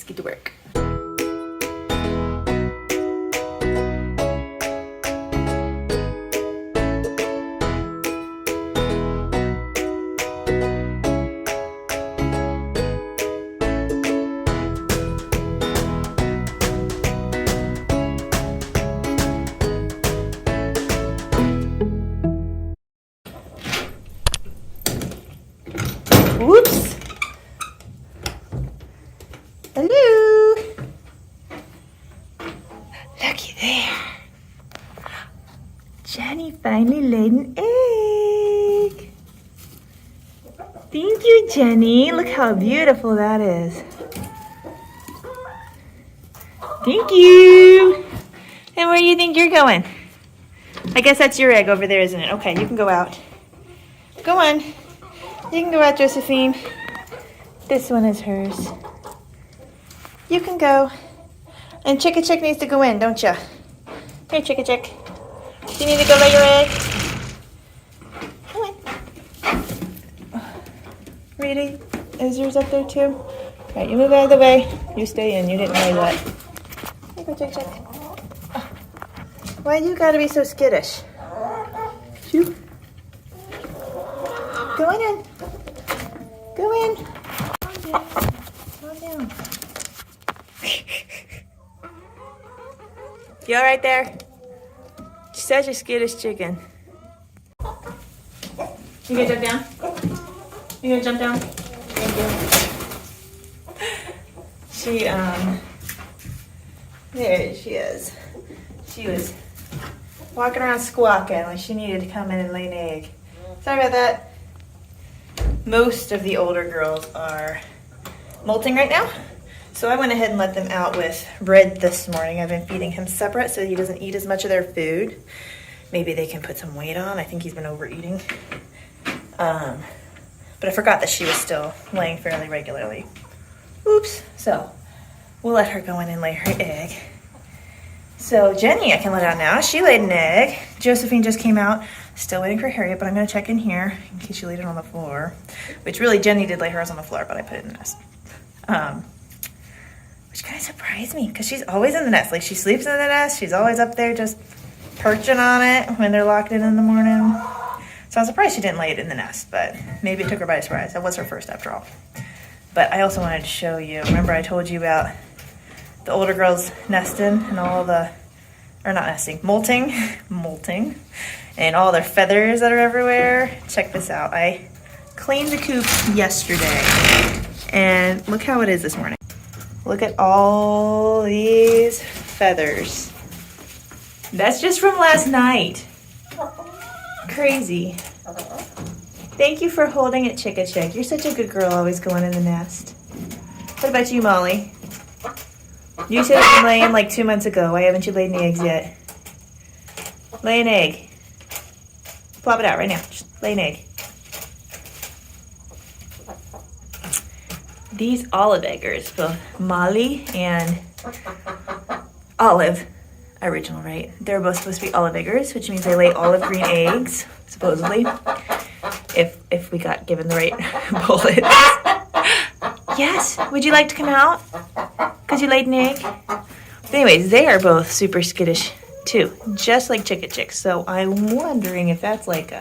get to work. Whoops. Hello. Looky there. Jenny finally laid an egg. Thank you, Jenny. Look how beautiful that is. Thank you. And where do you think you're going? I guess that's your egg over there, isn't it? Okay, you can go out. Go on. You can go out, Josephine. This one is hers. You can go. And Chicka Chick needs to go in, don't you? Here, Chicka Chick. Do you need to go lay your egg? Come on. Reedy, is yours up there too? All right, you move out of the way. You stay in. You didn't lay that. Here, go, Chick Chick. Why you gotta be so skittish? Shoot. Go on in. Go in. Calm down. You all right there? Such a skittish chicken. You gonna jump down? You gonna jump down? Thank you. There she is. She was walking around squawking like she needed to come in and lay an egg. Sorry about that. Most of the older girls are molting right now. So I went ahead and let them out with Red this morning. I've been feeding him separate so he doesn't eat as much of their food. Maybe they can put some weight on. I think he's been overeating. But I forgot that she was still laying fairly regularly. Oops. So we'll let her go in and lay her egg. So Jenny, I can let out now. She laid an egg. Josephine just came out. Still waiting for Harriet, but I'm going to check in here in case she laid it on the floor. Which really, Jenny did lay hers on the floor, but I put it in the nest. Which kind of surprised me because she's always in the nest. Like, she sleeps in the nest. She's always up there just perching on it when they're locked in the morning. So I'm surprised she didn't lay it in the nest, but maybe it took her by surprise. That was her first after all. But I also wanted to show you. Remember I told you about the older girls nesting and all the, or not nesting, molting, and all their feathers that are everywhere. Check this out. I cleaned the coop yesterday, and look how it is this morning. Look at all these feathers. That's just from last night. Crazy. Thank you for holding it, Chicka Chick. You're such a good girl, always going in the nest. What about you, Molly? You said you laying like 2 months ago. Why haven't you laid any eggs yet? Lay an egg. Plop it out right now. Just lay an egg. These olive eggers, both Molly and Olive, original, right? They're both supposed to be olive eggers, which means they lay olive green eggs, supposedly, if we got given the right bullets. Yes, would you like to come out? Because you laid an egg? But anyways, they are both super skittish too, just like Chicka Chick. So I'm wondering if that's like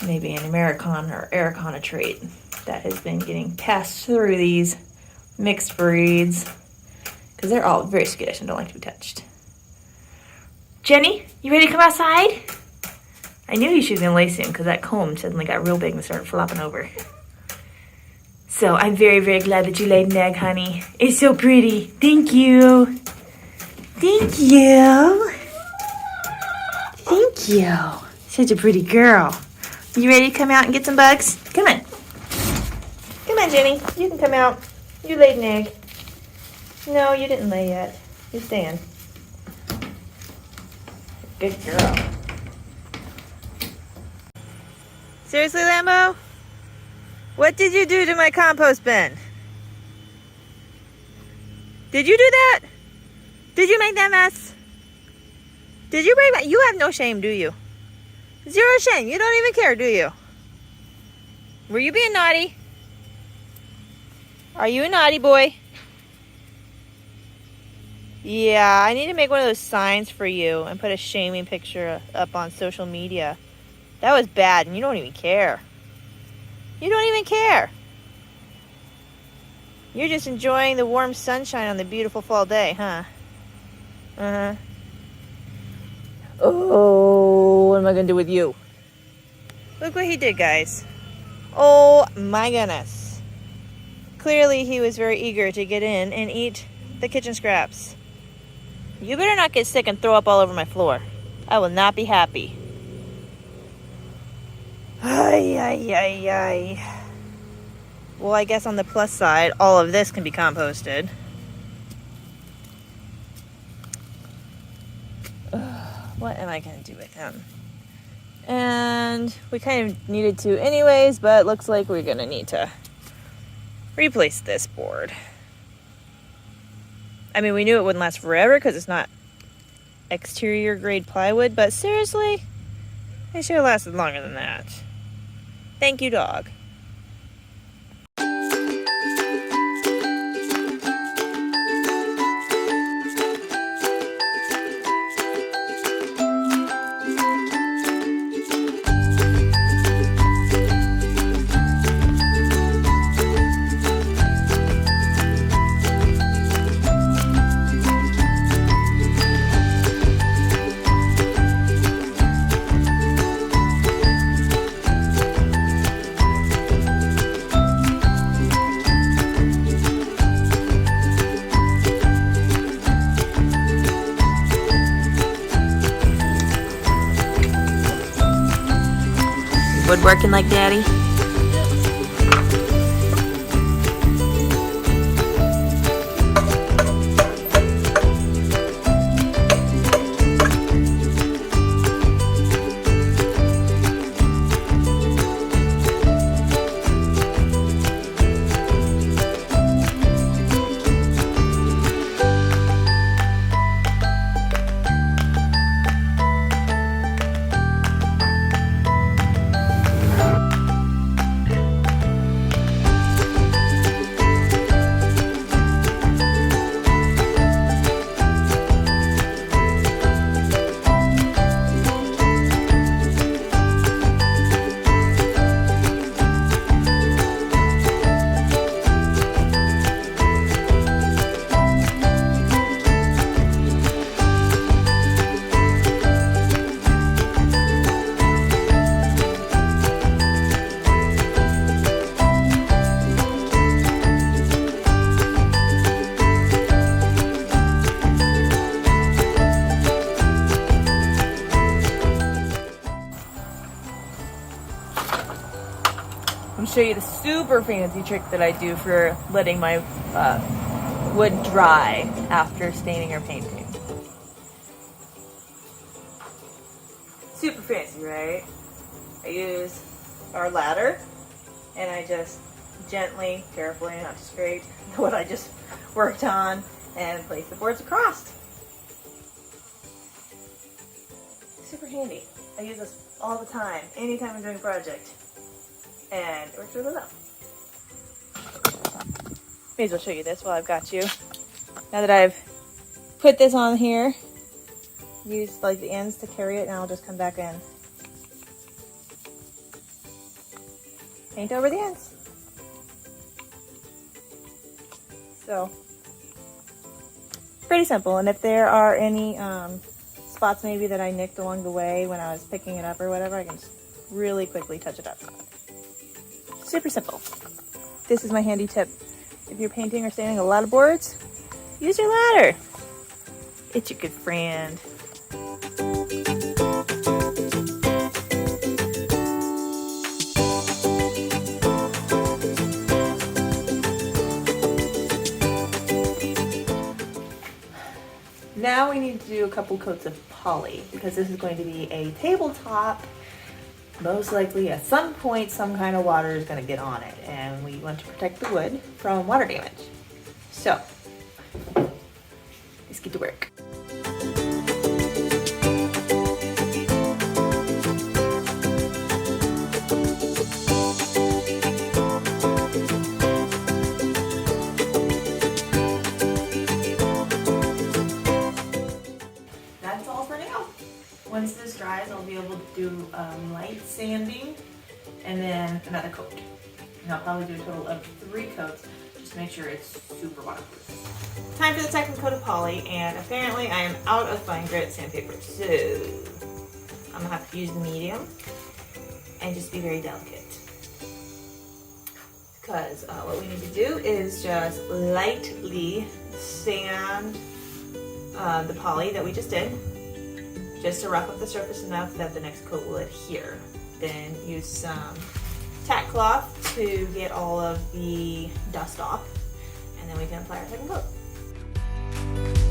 maybe an Americana or Araucana trait that has been getting passed through these mixed breeds, because they're all very skittish and don't like to be touched. Jenny, you ready to come outside? I knew she was going to lay soon because that comb suddenly got real big and started flopping over. So I'm very, very glad that you laid an egg, honey. It's so pretty. Thank you. Thank you. Thank you. Such a pretty girl. You ready to come out and get some bugs? Come on. Come on, Jenny. You can come out. You laid an egg. No, you didn't lay yet. You're staying. Good girl. Seriously, Lambo? What did you do to my compost bin? Did you do that? Did you make that mess? Did you break my... You have no shame, do you? Zero shame. You don't even care, do you? Were you being naughty? Are you a naughty boy? Yeah, I need to make one of those signs for you and put a shaming picture up on social media. That was bad, and you don't even care. You don't even care. You're just enjoying the warm sunshine on the beautiful fall day, huh? Uh-huh. Oh, what am I going to do with you? Look what he did, guys. Oh, my goodness. Clearly, he was very eager to get in and eat the kitchen scraps. You better not get sick and throw up all over my floor. I will not be happy. Ay, ay, ay, ay. Well, I guess on the plus side, all of this can be composted. What am I going to do with him? And we kind of needed to anyways, but looks like we're going to need to replace this board. I mean, we knew it wouldn't last forever because it's not exterior grade plywood, but seriously, it should have lasted longer than that. Thank you, dog. Woodworking like daddy? Let me show you the super fancy trick that I do for letting my wood dry after staining or painting. Super fancy, right? I use our ladder and I just gently, carefully, not to scrape what I just worked on, and place the boards across. Super handy. I use this all the time, anytime I'm doing a project. And it works really well. May as well show you this while I've got you. Now that I've put this on here, use like the ends to carry it, and I'll just come back in. Paint over the ends. So, pretty simple. And if there are any spots maybe that I nicked along the way when I was picking it up or whatever, I can just really quickly touch it up. Super simple. This is my handy tip. If you're painting or staining a lot of boards, use your ladder. It's your good friend. Now we need to do a couple coats of poly because this is going to be a tabletop. Most likely at some point some kind of water is going to get on it, and we want to protect the wood from water damage. So let's get to work. do light sanding and then another coat. And I'll probably do a total of 3 coats just to make sure it's super waterproof. Time for the second coat of poly, and apparently I am out of fine grit sandpaper, so I'm gonna have to use the medium and just be very delicate. Because what we need to do is just lightly sand the poly that we just did, just to rough up the surface enough that the next coat will adhere. Then use some tack cloth to get all of the dust off, and then we can apply our second coat.